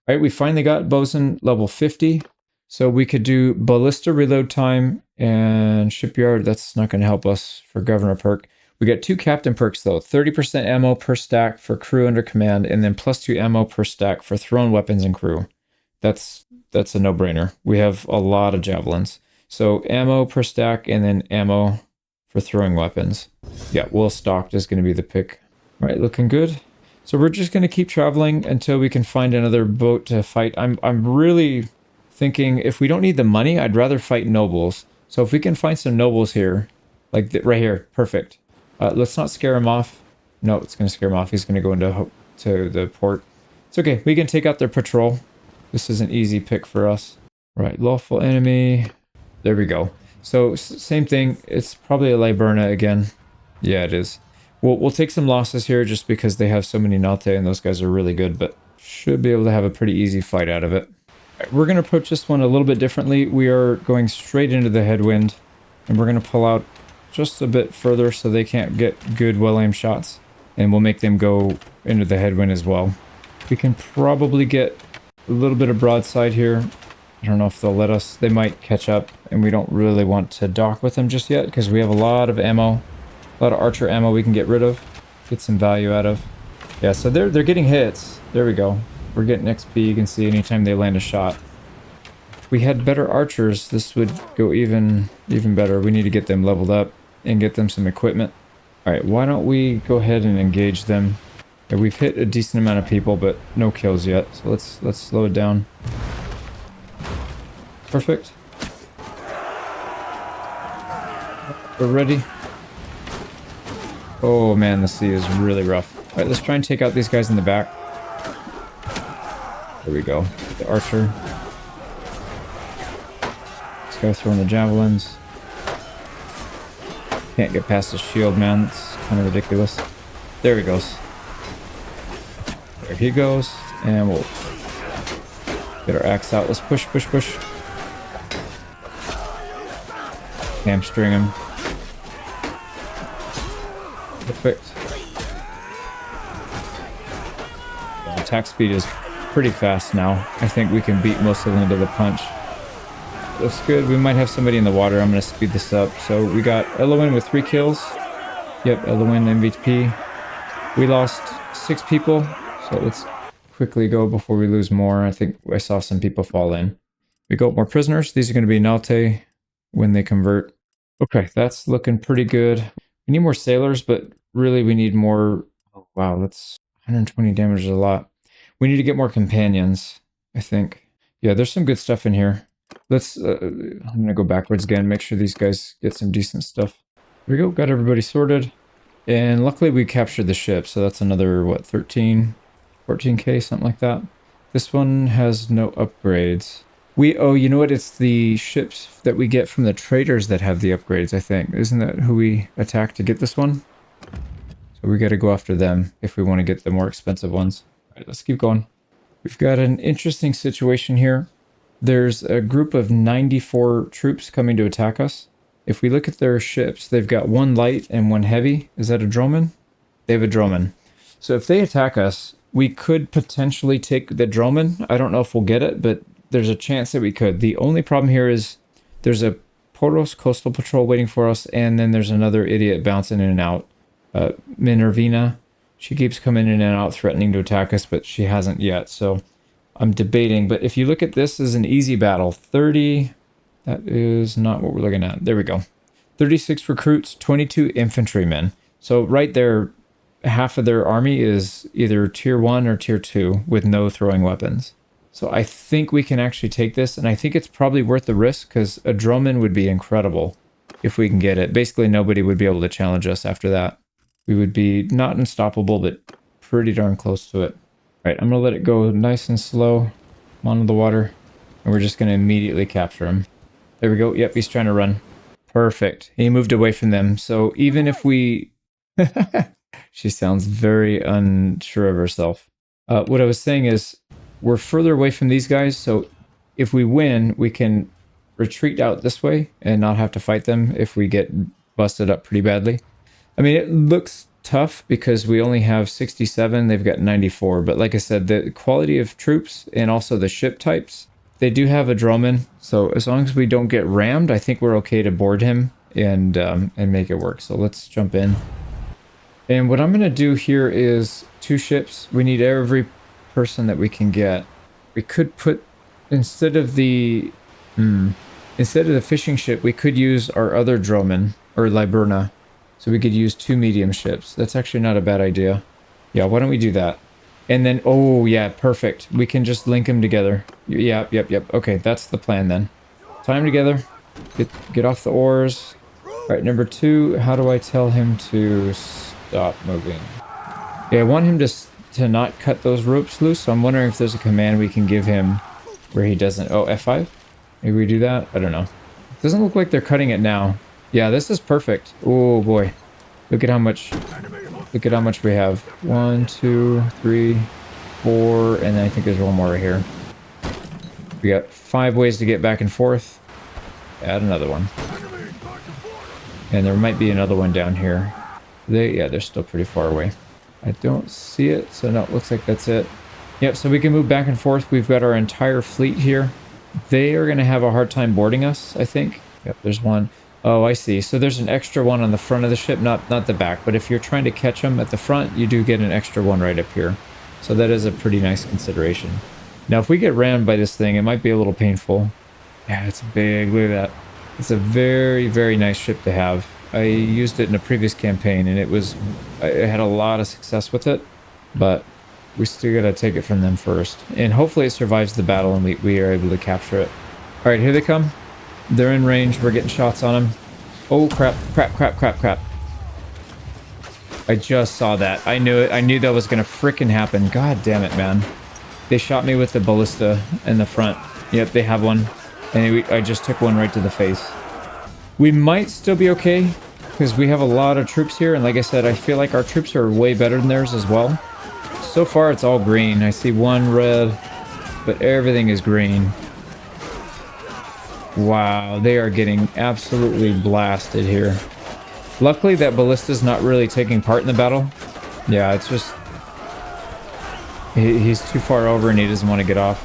All right, we finally got Bosun level 50. So we could do Ballista reload time and Shipyard. That's not going to help us for Governor perk. We got 2 Captain perks though. 30% ammo per stack for crew under command, and then +2 ammo per stack for thrown weapons and crew. That's a no-brainer. We have a lot of javelins. So ammo per stack and then ammo for throwing weapons. Yeah, well stocked is going to be the pick. All right, looking good. So we're just going to keep traveling until we can find another boat to fight. I'm really thinking if we don't need the money, I'd rather fight nobles. So if we can find some nobles here, like right here, perfect. Let's not scare him off. No, it's going to scare him off. He's going to go to the port. It's okay. We can take out their patrol. This is an easy pick for us. Right, lawful enemy. There we go. So same thing. It's probably a Liburna again. Yeah, it is. We'll take some losses here just because they have so many Nalte and those guys are really good, but should be able to have a pretty easy fight out of it. Right, we're going to approach this one a little bit differently. We are going straight into the headwind, and we're going to pull out just a bit further so they can't get good well-aimed shots, and we'll make them go into the headwind as well. We can probably get a little bit of broadside here. I don't know if they'll let us. They might catch up, and we don't really want to dock with them just yet because we have a lot of ammo, a lot of archer ammo we can get rid of, get some value out of. Yeah, so they're getting hits. There we go. We're getting XP. You can see anytime they land a shot. If we had better archers, this would go even better. We need to get them leveled up and get them some equipment. All right, why don't we go ahead and engage them? Yeah, we've hit a decent amount of people, but no kills yet. So let's slow it down. Perfect. We're ready. Oh man, the sea is really rough. All right, let's try and take out these guys in the back. There we go. The archer. This guy throwing the javelins. Can't get past his shield, man. It's kind of ridiculous. There he goes. There he goes. And we'll get our axe out. Let's push, push, push. Hamstring him. Perfect. The attack speed is pretty fast now. I think we can beat most of them to the punch. Looks good. We might have somebody in the water. I'm going to speed this up. So we got Elowin with 3 kills. Yep, Elowin MVP. We lost 6 people. So let's quickly go before we lose more. I think I saw some people fall in. We got more prisoners. These are going to be Nalte when they convert. Okay, that's looking pretty good. We need more sailors, but really we need more. Oh, wow, that's 120 damage is a lot. We need to get more companions, I think. Yeah, there's some good stuff in here. Let's, I'm going to go backwards again, make sure these guys get some decent stuff. Here we go, got everybody sorted. And luckily we captured the ship, so that's another, what, 14k, something like that. This one has no upgrades. Oh, you know what? It's the ships that we get from the traders that have the upgrades, I think. Isn't that who we attack to get this one? So we got to go after them if we want to get the more expensive ones. All right, let's keep going. We've got an interesting situation here. There's a group of 94 troops coming to attack us. If we look at their ships, they've got 1 light and 1 heavy. Is that a droman? They have a droman. So if they attack us, we could potentially take the droman. I don't know if we'll get it, but there's a chance that we could. The only problem here is there's a Poros coastal patrol waiting for us, and then there's another idiot bouncing in and out. Minervina. She keeps coming in and out threatening to attack us, but she hasn't yet. So I'm debating. But if you look at this as an easy battle, 30... That is not what we're looking at. There we go. 36 recruits, 22 infantrymen. So right there, half of their army is either tier 1 or tier 2 with no throwing weapons. So I think we can actually take this, and I think it's probably worth the risk because a droman would be incredible if we can get it. Basically, nobody would be able to challenge us after that. We would be not unstoppable, but pretty darn close to it. All right, I'm going to let it go nice and slow. I'm onto the water, and we're just going to immediately capture him. There we go. Yep, he's trying to run. Perfect. He moved away from them. So even if we... She sounds very unsure of herself. What I was saying is we're further away from these guys. So if we win, we can retreat out this way and not have to fight them if we get busted up pretty badly. I mean, it looks tough because we only have 67, they've got 94. But like I said, the quality of troops and also the ship types, they do have a drillman. So as long as we don't get rammed, I think we're okay to board him and make it work. So let's jump in. And what I'm going to do here is 2 ships. We need every person that we can get. We could put, instead of the fishing ship, we could use our other drillman, or Liburna. So we could use 2 medium ships. That's actually not a bad idea. Yeah, why don't we do that? And then, oh yeah, perfect. We can just link them together. Yep. Okay, that's the plan then. Tie them together. Get off the oars. All right, number 2, how do I tell him to stop moving? Yeah, I want him to not cut those ropes loose, so I'm wondering if there's a command we can give him where he doesn't... Oh, F5? Maybe we do that? I don't know. It doesn't look like they're cutting it now. Yeah, this is perfect. Oh boy. Look at how much we have. 1, 2, 3, 4, and then I think there's one more right here. We got 5 ways to get back and forth. Add another one. And there might be another one down here. They're still pretty far away. I don't see it, so no, it looks like that's it. Yep, so we can move back and forth. We've got our entire fleet here. They are going to have a hard time boarding us, I think. Yep, there's one. Oh, I see. So there's an extra one on the front of the ship, not the back. But if you're trying to catch them at the front, you do get an extra one right up here. So that is a pretty nice consideration. Now, if we get rammed by this thing, it might be a little painful. Yeah, it's big. Look at that. It's a very, very nice ship to have. I used it in a previous campaign, and I had a lot of success with it. But we still got to take it from them first. And hopefully it survives the battle, and we are able to capture it. All right, here they come. They're in range. We're getting shots on them. Oh, crap. I just saw that. I knew it. I knew that was going to frickin' happen. God damn it, man. They shot me with the ballista in the front. Yep, they have one. And I just took one right to the face. We might still be okay, because we have a lot of troops here. And like I said, I feel like our troops are way better than theirs as well. So far, it's all green. I see one red, but everything is green. Wow, they are getting absolutely blasted here. Luckily, that ballista's not really taking part in the battle. Yeah, it's just... He's too far over and he doesn't want to get off.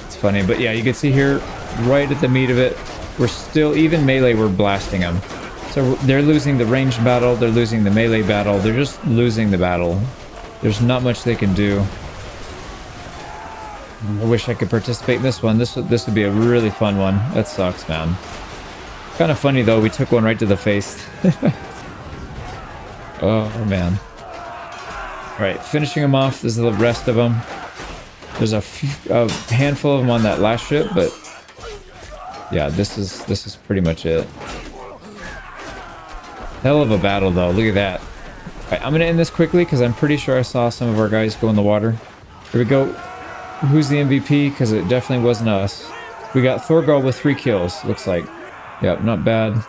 It's funny, but yeah, you can see here, right at the meat of it, we're still... Even melee, we're blasting them. So they're losing the ranged battle, they're losing the melee battle, they're just losing the battle. There's not much they can do. I wish I could participate in this one. This would be a really fun one. That sucks, man. Kind of funny, though. We took one right to the face. Oh, man. All right, finishing them off. This is the rest of them. There's a handful of them on that last ship, but... Yeah, this is pretty much it. Hell of a battle, though. Look at that. All right, I'm going to end this quickly, because I'm pretty sure I saw some of our guys go in the water. Here we go. Who's the MVP? Because it definitely wasn't us. We got Thorgal with 3 kills, looks like. Yep, not bad.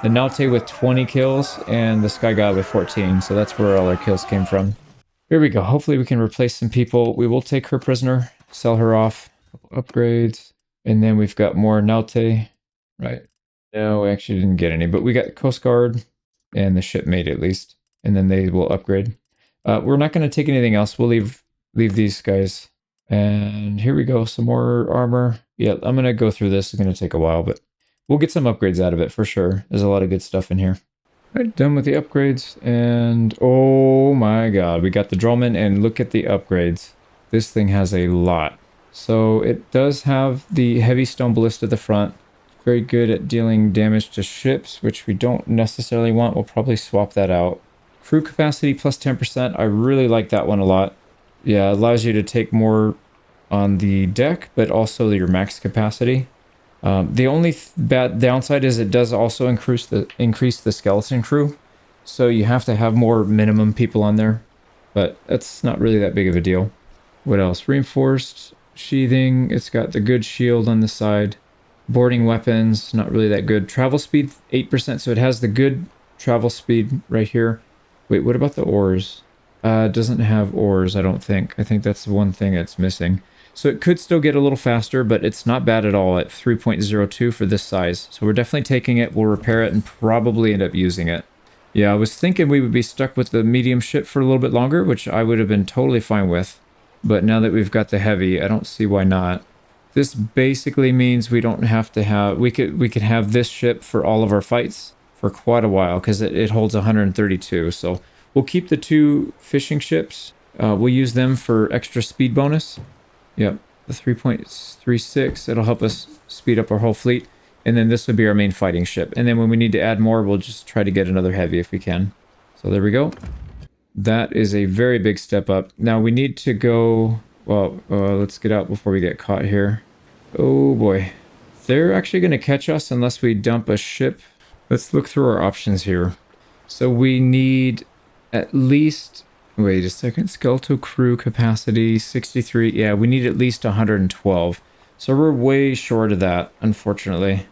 The Naute with 20 kills, and the Sky God with 14. So that's where all our kills came from. Here we go. Hopefully we can replace some people. We will take her prisoner, sell her off. Upgrades. And then we've got more Naute. Right. No, we actually didn't get any. But we got Coast Guard and the shipmate at least. And then they will upgrade. We're not going to take anything else. We'll leave these guys. And here we go, some more armor. Yeah, I'm going to go through this. It's going to take a while, but we'll get some upgrades out of it for sure. There's a lot of good stuff in here. All right, done with the upgrades. And oh my god, we got the Drillman, and look at the upgrades. This thing has a lot. So it does have the heavy stone ballista at the front. Very good at dealing damage to ships, which we don't necessarily want. We'll probably swap that out. Crew capacity plus 10%. I really like that one a lot. Yeah, it allows you to take more on the deck, but also your max capacity. The only bad downside is it does also increase the skeleton crew. So you have to have more minimum people on there. But that's not really that big of a deal. What else? Reinforced sheathing. It's got the good shield on the side. Boarding weapons, not really that good. Travel speed, 8%. So it has the good travel speed right here. Wait, what about the oars? Doesn't have oars, I don't think. I think that's the one thing that's missing. So it could still get a little faster, but it's not bad at all at 3.02 for this size. So we're definitely taking it. We'll repair it and probably end up using it. Yeah, I was thinking we would be stuck with the medium ship for a little bit longer, which I would have been totally fine with. But now that we've got the heavy, I don't see why not. This basically means we don't have to have... We could have this ship for all of our fights for quite a while, because it holds 132. So we'll keep the 2 fishing ships. We'll use them for extra speed bonus. Yep, the 3.36. It'll help us speed up our whole fleet. And then this would be our main fighting ship. And then when we need to add more, we'll just try to get another heavy if we can. So there we go. That is a very big step up. Now we need to go... Well, let's get out before we get caught here. Oh boy. They're actually going to catch us unless we dump a ship. Let's look through our options here. So we need at least... Wait a second. Skeletal crew capacity, 63. Yeah, we need at least 112. So we're way short of that, unfortunately.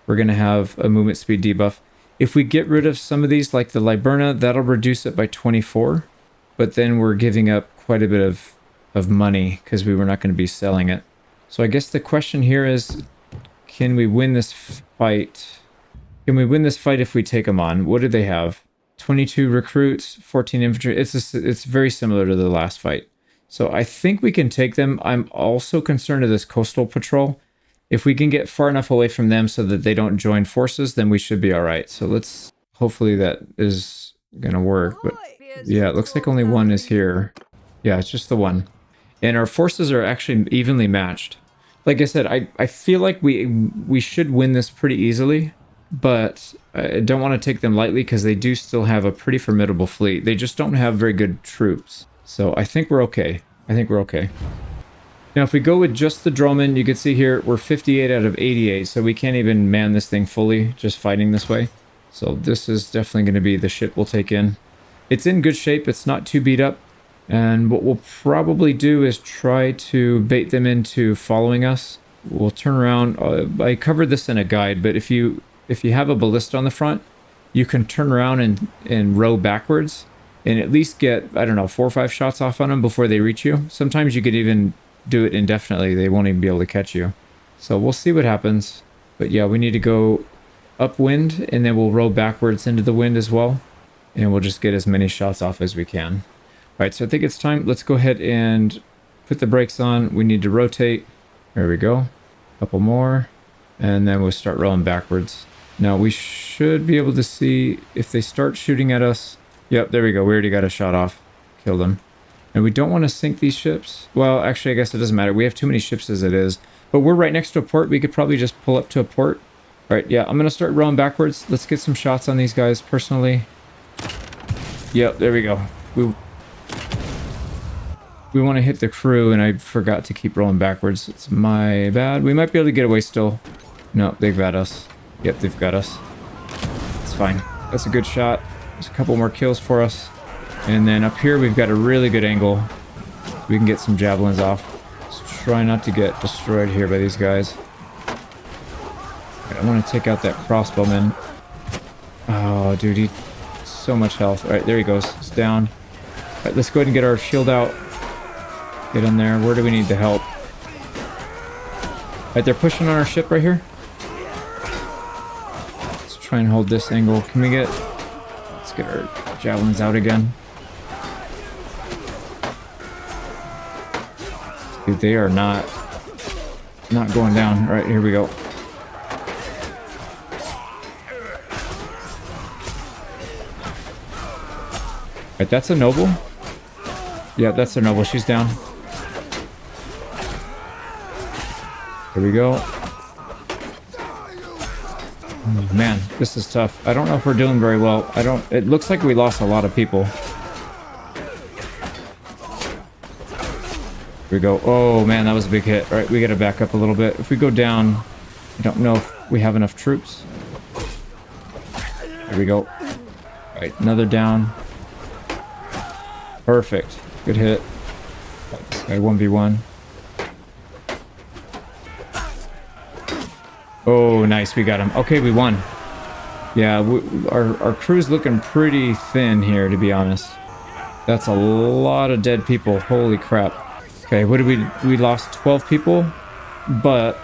We're going to have a movement speed debuff. If we get rid of some of these, like the Liburna, that'll reduce it by 24. But then we're giving up quite a bit of money because we were not going to be selling it. So I guess the question here is, can we win this fight? Can we win this fight if we take them on? What do they have? 22 recruits, 14 infantry. It's very similar to the last fight. So I think we can take them. I'm also concerned of this coastal patrol. If we can get far enough away from them so that they don't join forces, then we should be all right. So let's... Hopefully that is going to work. But yeah, it looks like only one is here. Yeah, it's just the one. And our forces are actually evenly matched. Like I said, I feel like we should win this pretty easily. But I don't want to take them lightly because they do still have a pretty formidable fleet. They just don't have very good troops. So I think we're okay. I think we're okay. Now, if we go with just the Droman, you can see here, we're 58 out of 88. So we can't even man this thing fully, just fighting this way. So this is definitely going to be the ship we'll take in. It's in good shape. It's not too beat up. And what we'll probably do is try to bait them into following us. We'll turn around. I covered this in a guide, but if you have a ballista on the front, you can turn around and row backwards and at least get, I don't know, 4 or 5 shots off on them before they reach you. Sometimes you could even do it indefinitely. They won't even be able to catch you. So we'll see what happens. But yeah, we need to go upwind and then we'll row backwards into the wind as well. And we'll just get as many shots off as we can. All right, so I think it's time. Let's go ahead and put the brakes on. We need to rotate. There we go. A couple more. And then we'll start rolling backwards. Now we should be able to see if they start shooting at us. Yep, there we go. We already got a shot off. Killed them. And we don't want to sink these ships. Well, actually, I guess it doesn't matter. We have too many ships as it is. But we're right next to a port. We could probably just pull up to a port. All right, yeah, I'm going to start rowing backwards. Let's get some shots on these guys personally. Yep, there we go. We want to hit the crew, and I forgot to keep rolling backwards. It's my bad. We might be able to get away still. No, they've got us. Yep, they've got us. It's fine. That's a good shot. There's a couple more kills for us. And then up here, we've got a really good angle. We can get some javelins off. Let's try not to get destroyed here by these guys. I want to take out that crossbowman. Oh, dude, he... so much health. All right, there he goes. It's down. All right, let's go ahead and get our shield out. Get in there. Where do we need the help? All right, they're pushing on our ship right here. Let's try and hold this angle. Can we get... Let's get our javelins out again. Dude, they are not going down. All right, here we go. All right, that's a noble. Yeah, that's a noble. She's down. Here we go. Oh, man, this is tough. I don't know if we're doing very well. It looks like we lost a lot of people. Here we go. Oh, man, that was a big hit. All right, we got to back up a little bit. If we go down, I don't know if we have enough troops. Here we go. All right, another down. Perfect. Good hit. This guy 1v1. Oh, nice. We got him. Okay, we won. Yeah, our crew's looking pretty thin here, to be honest. That's a lot of dead people. Holy crap. Okay, what did we lost 12 people, but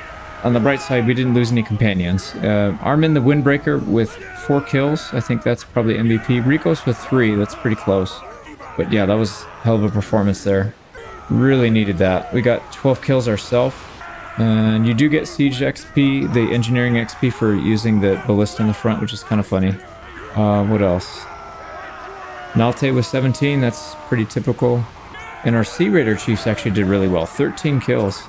on the bright side, we didn't lose any companions. Armin the Windbreaker with 4 kills. I think that's probably MVP. Rico's with 3. That's pretty close. But yeah, that was a hell of a performance there. Really needed that. We got 12 kills ourselves. And you do get Siege XP, the Engineering XP for using the ballista in the front, which is kind of funny. What else? Nalte with 17. That's pretty typical. And our Sea Raider Chiefs actually did really well. 13 kills.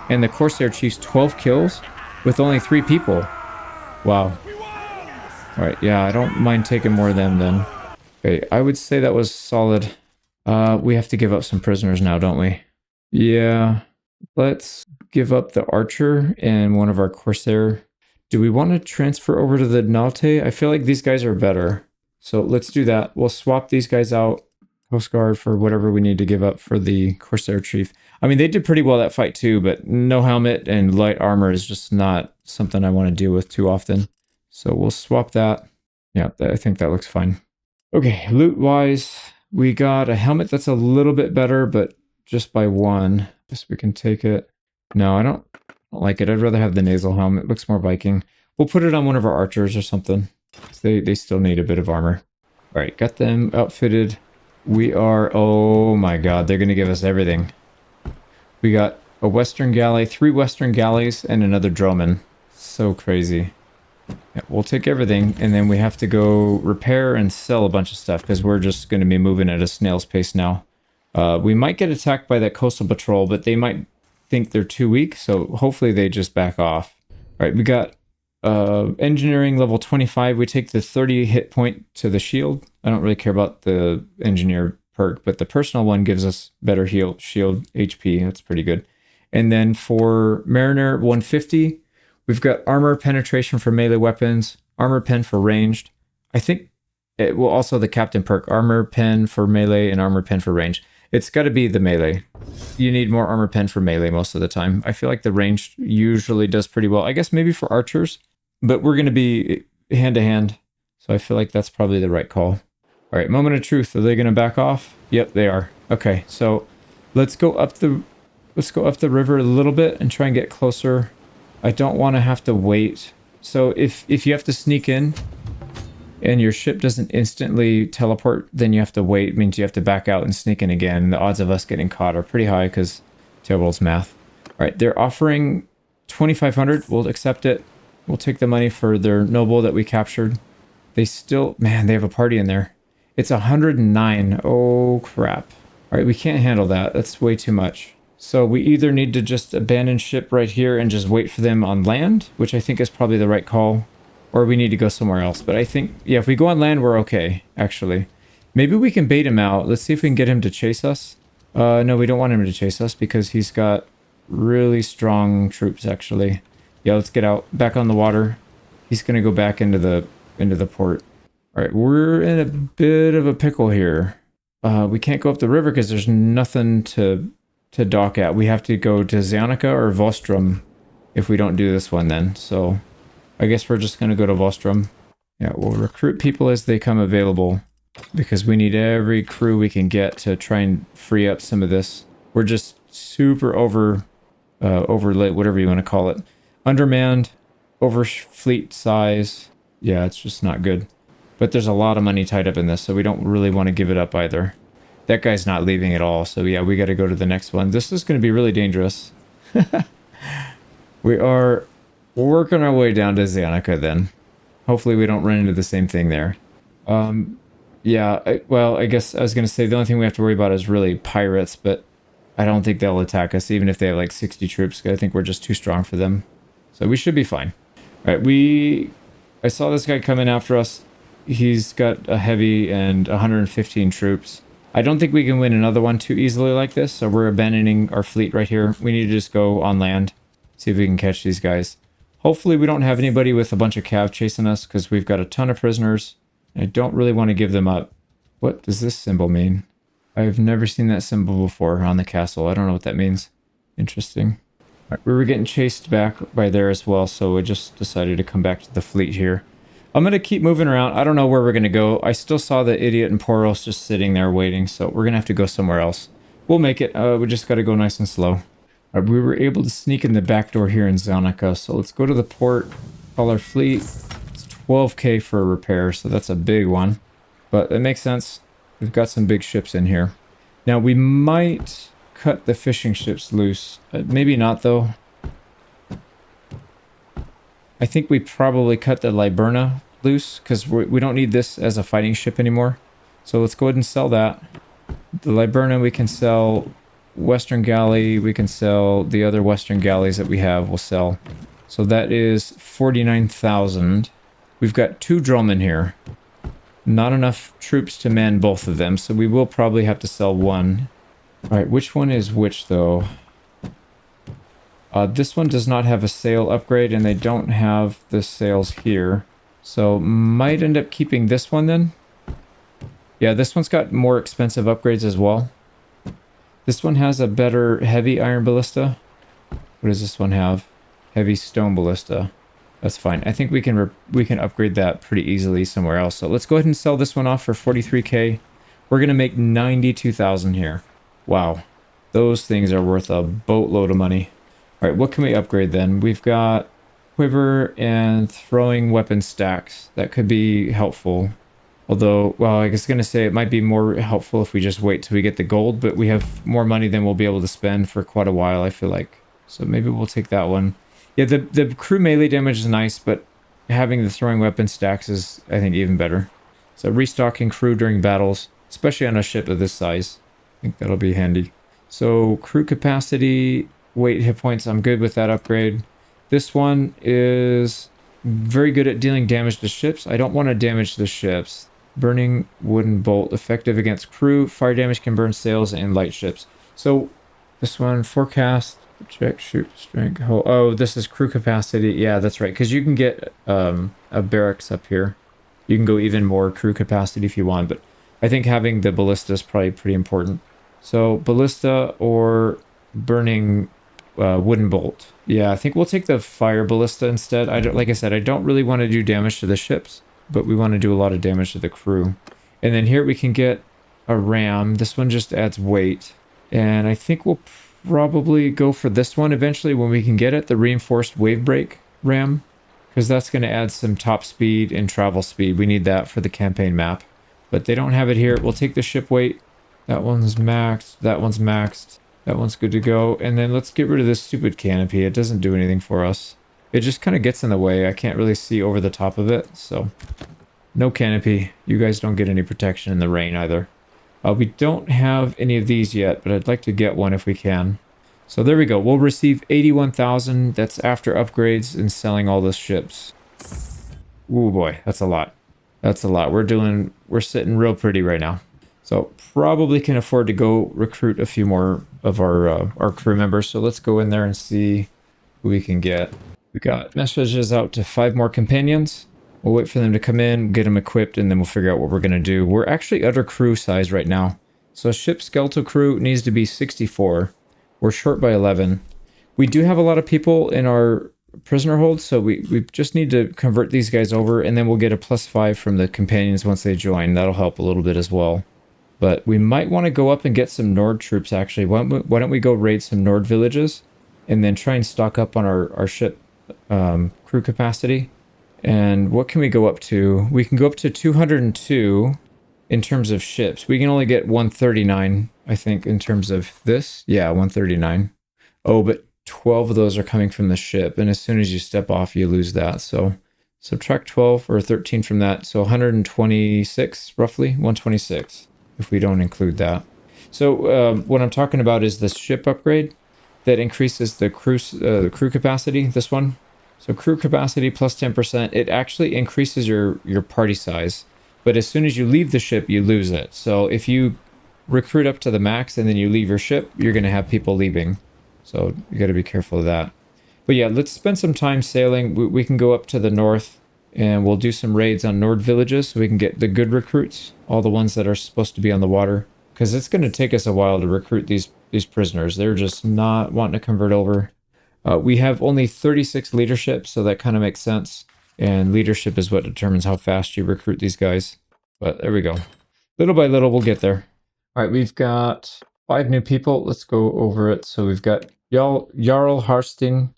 And the Corsair Chiefs 12 kills with only 3 people. Wow. Alright, yeah, I don't mind taking more of them then. Okay, I would say that was solid. We have to give up some prisoners now, don't we? Yeah. Let's give up the Archer and one of our Corsair. Do we want to transfer over to the Nalte? I feel like these guys are better. So let's do that. We'll swap these guys out. Coast Guard for whatever we need to give up for the Corsair Chief. I mean, they did pretty well that fight too, but no helmet and light armor is just not something I want to deal with too often. So we'll swap that. Yeah, I think that looks fine. Okay, loot-wise, we got a helmet that's a little bit better, but just by 1. Guess we can take it. No, I don't like it. I'd rather have the nasal helmet. It looks more Viking. We'll put it on one of our archers or something. They still need a bit of armor. All right, got them outfitted. We are... Oh my god, they're going to give us everything. We got a Western Galley, 3 Western Galleys, and another Droman. So crazy. Yeah, we'll take everything, and then we have to go repair and sell a bunch of stuff, because we're just going to be moving at a snail's pace now. We might get attacked by that coastal patrol, but they might think they're too weak, so hopefully they just back off. All right, we got engineering level 25. We take the 30 hit point to the shield. I don't really care about the engineer perk, but the personal one gives us better shield HP. That's pretty good. And then for Mariner 150, we've got armor penetration for melee weapons, armor pen for ranged. I think it will also the captain perk, armor pen for melee and armor pen for range. It's got to be the melee. You need more armor pen for melee most of the time. I feel like the ranged usually does pretty well. I guess maybe for archers, but we're going to be hand to hand. So I feel like that's probably the right call. All right, moment of truth. Are they going to back off? Yep, they are. Okay, so let's go up the river a little bit and try and get closer. I don't want to have to wait. So if you have to sneak in and your ship doesn't instantly teleport, then you have to wait. It means you have to back out and sneak in again. The odds of us getting caught are pretty high because Tailworld's math. All right, they're offering 2,500. We'll accept it. We'll take the money for their noble that we captured. They still, man, they have a party in there. It's 109. Oh, crap. All right, we can't handle that. That's way too much. So we either need to just abandon ship right here and just wait for them on land, which I think is probably the right call, or we need to go somewhere else. But I think, yeah, if we go on land, we're okay, actually. Maybe we can bait him out. Let's see if we can get him to chase us. No, we don't want him to chase us because he's got really strong troops, actually. Yeah, let's get out. Back on the water. He's going to go back into the port. All right, we're in a bit of a pickle here. We can't go up the river because there's nothing to dock at. We have to go to Zionica or Vostrom if we don't do this one then. So I guess we're just going to go to Vostrom. Yeah, we'll recruit people as they come available because we need every crew we can get to try and free up some of this. We're just super overlit, whatever you want to call it. Undermanned, over fleet size. Yeah, it's just not good. But there's a lot of money tied up in this, so we don't really want to give it up either. That guy's not leaving at all, so yeah, we got to go to the next one. This is going to be really dangerous. We are working our way down to Zionica then. Hopefully we don't run into the same thing there. Yeah, well, I guess I was going to say the only thing we have to worry about is really pirates, but I don't think they'll attack us, even if they have like 60 troops. I think we're just too strong for them. So we should be fine. All right, I saw this guy coming after us. He's got a heavy and 115 troops. I don't think we can win another one too easily like this, so we're abandoning our fleet right here. We need to just go on land, see if we can catch these guys. Hopefully we don't have anybody with a bunch of cav chasing us, because we've got a ton of prisoners. I don't really want to give them up. What does this symbol mean? I've never seen that symbol before on the castle. I don't know what that means. Interesting. All right, we were getting chased back by there as well, so we just decided to come back to the fleet here. I'm going to keep moving around. I don't know where we're going to go. I still saw the idiot and Poros just sitting there waiting, so we're going to have to go somewhere else. We'll make it. We just got to go nice and slow. We were able to sneak in the back door here in Zaunica, so let's go to the port, call our fleet. It's 12k for a repair, so that's a big one. But it makes sense. We've got some big ships in here. Now, we might cut the fishing ships loose. Maybe not, though. I think we probably cut the Liburna loose, because we don't need this as a fighting ship anymore. So let's go ahead and sell that. The Liburna we can sell. Western Galley, we can sell. The other Western Galleys that we have, we'll sell. So that is 49,000. We've got 2 drillmen here. Not enough troops to man both of them, so we will probably have to sell one. Alright, which one is which, though? This one does not have a sail upgrade, and they don't have the sails here. So, might end up keeping this one, then? Yeah, this one's got more expensive upgrades as well. This one has a better heavy iron ballista. What does this one have? Heavy stone ballista. That's fine. I think we can upgrade that pretty easily somewhere else. So let's go ahead and sell this one off for 43k. We're going to make 92,000 here. Wow. Those things are worth a boatload of money. All right, what can we upgrade then? We've got quiver and throwing weapon stacks. That could be helpful. Although, well, I was going to say it might be more helpful if we just wait till we get the gold, but we have more money than we'll be able to spend for quite a while, I feel like. So maybe we'll take that one. Yeah, the crew melee damage is nice, but having the throwing weapon stacks is, I think, even better. So restocking crew during battles, especially on a ship of this size. I think that'll be handy. So crew capacity, weight, hit points, I'm good with that upgrade. This one is very good at dealing damage to ships. I don't want to damage the ships. Burning wooden bolt, effective against crew. Fire damage can burn sails and light ships. So this one, forecast, check, shoot, strength. Oh, this is crew capacity. Yeah, that's right. Because you can get a barracks up here. You can go even more crew capacity if you want. But I think having the ballista is probably pretty important. So ballista or burning wooden bolt. Yeah, I think we'll take the fire ballista instead. Like I said, I don't really want to do damage to the ships, but we want to do a lot of damage to the crew. And then here we can get a ram. This one just adds weight. And I think we'll probably go for this one eventually when we can get it, the reinforced wave break ram, because that's going to add some top speed and travel speed. We need that for the campaign map. But they don't have it here. We'll take the ship weight. That one's maxed. That one's maxed. That one's good to go. And then let's get rid of this stupid canopy. It doesn't do anything for us. It just kind of gets in the way. I can't really see over the top of it. So no canopy. You guys don't get any protection in the rain either. We don't have any of these yet, but I'd like to get one if we can. So there we go. We'll receive 81,000. That's after upgrades and selling all the ships. Ooh boy, that's a lot. That's a lot. We're sitting real pretty right now. So probably can afford to go recruit a few more of our crew members. So let's go in there and see who we can get. We got messages out to 5 more companions. We'll wait for them to come in, get them equipped, and then we'll figure out what we're going to do. We're actually under crew size right now. So ship skeletal crew needs to be 64. We're short by 11. We do have a lot of people in our prisoner hold, so we just need to convert these guys over, and then we'll get a +5 from the companions once they join. That'll help a little bit as well. But we might want to go up and get some Nord troops, actually. Why don't we go raid some Nord villages and then try and stock up on our ship crew capacity. And what can we go up to? We can go up to 202 in terms of ships. We can only get 139, I think, in terms of this. Yeah, 139. Oh, but 12 of those are coming from the ship. And as soon as you step off, you lose that. So subtract 12 or 13 from that. So 126, roughly, 126. If we don't include that. So what I'm talking about is this ship upgrade that increases the crew capacity, this one. So crew capacity plus 10%, it actually increases your party size. But as soon as you leave the ship, you lose it. So if you recruit up to the max and then you leave your ship, you're going to have people leaving. So you got to be careful of that. But yeah, let's spend some time sailing. We can go up to the north. And we'll do some raids on Nord villages so we can get the good recruits, all the ones that are supposed to be on the water. Because it's going to take us a while to recruit these prisoners. They're just not wanting to convert over. We have only 36 leadership, so that kind of makes sense. And leadership is what determines how fast you recruit these guys. But there we go. Little by little, we'll get there. All right, we've got 5 new people. Let's go over it. So we've got Jarl Harsting.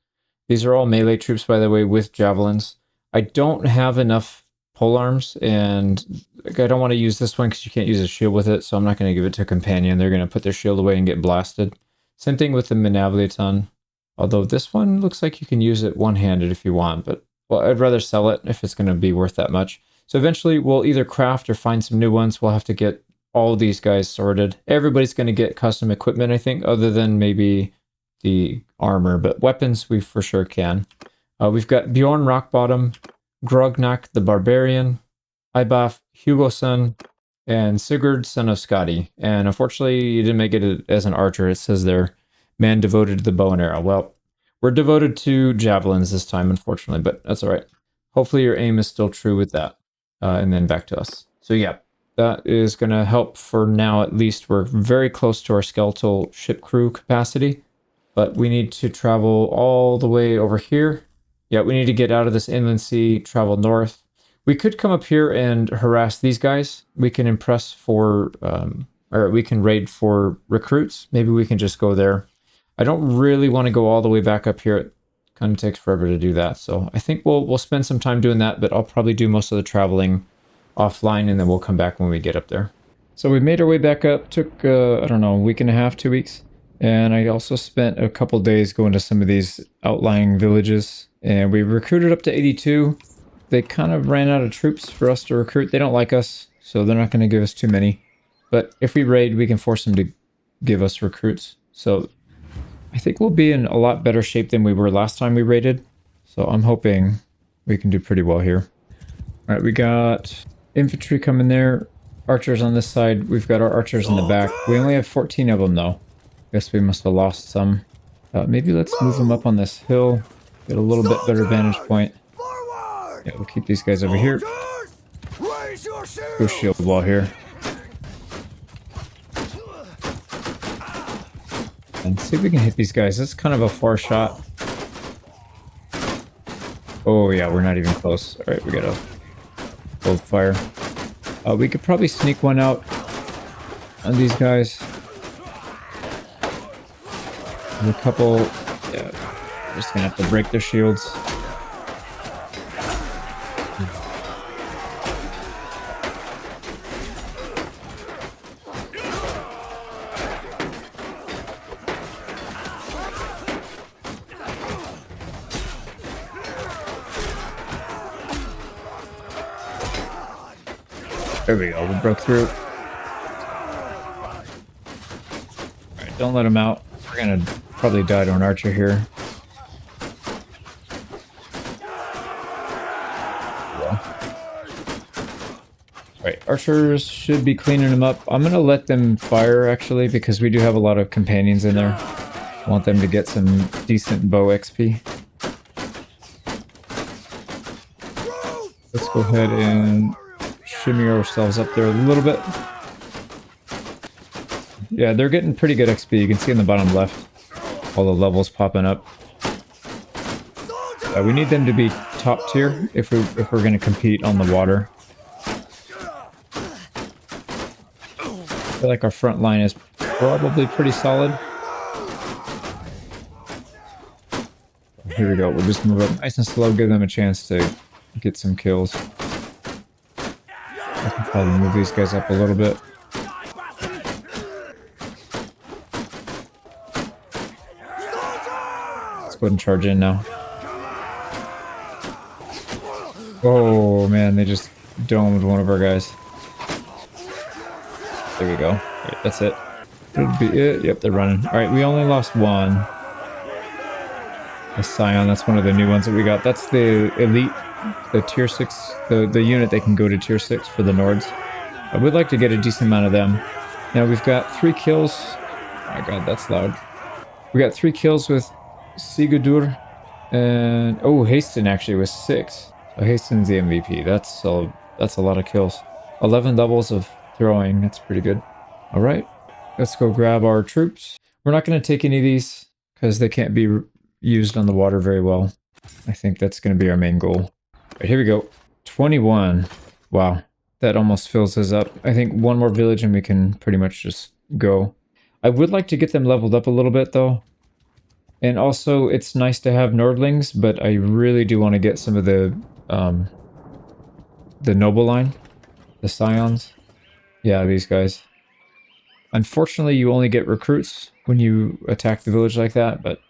These are all melee troops, by the way, with javelins. I don't have enough polearms, and I don't want to use this one because you can't use a shield with it, so I'm not going to give it to a companion. They're going to put their shield away and get blasted. Same thing with the Manavliaton. Although this one looks like you can use it one-handed if you want, but well, I'd rather sell it if it's going to be worth that much. So eventually we'll either craft or find some new ones. We'll have to get all these guys sorted. Everybody's going to get custom equipment, I think, other than maybe the armor, but weapons we for sure can. We've got Bjorn Rockbottom, Grognak the Barbarian, Ibaf Hugoson, and Sigurd, son of Skadi. And unfortunately, you didn't make it as an archer. It says there, man devoted to the bow and arrow. Well, we're devoted to javelins this time, unfortunately, but that's all right. Hopefully your aim is still true with that. And then back to us. So yeah, that is going to help for now. At least we're very close to our skeletal ship crew capacity, but we need to travel all the way over here. Yeah, we need to get out of this inland sea, travel north. We could come up here and harass these guys. We can impress for, or we can raid for recruits. Maybe we can just go there. I don't really want to go all the way back up here. It kind of takes forever to do that. So I think we'll spend some time doing that, but I'll probably do most of the traveling offline, and then we'll come back when we get up there. So we made our way back up. Took, I don't know, a week and a half, 2 weeks. And I also spent a couple days going to some of these outlying villages. And we recruited up to 82. They kind of ran out of troops for us to recruit. They don't like us, so they're not going to give us too many. But if we raid, we can force them to give us recruits. So I think we'll be in a lot better shape than we were last time we raided. So I'm hoping we can do pretty well here. All right, we got infantry coming there. Archers on this side. We've got our archers in the back. We only have 14 of them, though. Guess we must have lost some. Maybe let's move them up on this hill. Get a little bit better vantage point. Yeah, we'll keep these guys over here. Go shield wall here. And see if we can hit these guys. That's kind of a far shot. Oh yeah, we're not even close. Alright, we gotta hold fire. We could probably sneak one out on these guys. There's a couple. Yeah, we're just gonna have to break their shields. There we go, we broke through. Alright, don't let him out. We're gonna probably die to an archer here. Alright, archers should be cleaning them up. I'm gonna let them fire, actually, because we do have a lot of companions in there. I want them to get some decent bow XP. Let's go ahead and shimmy ourselves up there a little bit. Yeah, they're getting pretty good XP. You can see in the bottom left all the levels popping up. We need them to be top tier if we're going to compete on the water. I feel like our front line is probably pretty solid. Here we go. We'll just move up nice and slow, give them a chance to get some kills. I can probably move these guys up a little bit. Let's go ahead and charge in now. Oh man, they just domed one of our guys. There we go. Right, that's it. That'll be it. Yep, they're running. Alright, we only lost one. The Scion, that's one of the new ones that we got. That's the elite, the tier 6, the unit that can go to tier 6 for the Nords. I would like to get a decent amount of them. Now we've got 3 kills. Oh my god, that's loud. We got 3 kills with Sigurdur. And oh, Haston actually was 6. So Haston's the MVP. That's a lot of kills. 11 doubles of throwing. That's pretty good. Alright, let's go grab our troops. We're not going to take any of these because they can't be used on the water very well. I think that's going to be our main goal. Right, here we go. 21. Wow, that almost fills us up. I think one more village and we can pretty much just go. I would like to get them leveled up a little bit though. And also, it's nice to have Nordlings, but I really do want to get some of the noble line, the Scions. Yeah, these guys. Unfortunately, you only get recruits when you attack the village like that, but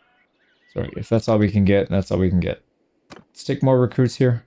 sorry, if that's all we can get, that's all we can get. Let's take more recruits here.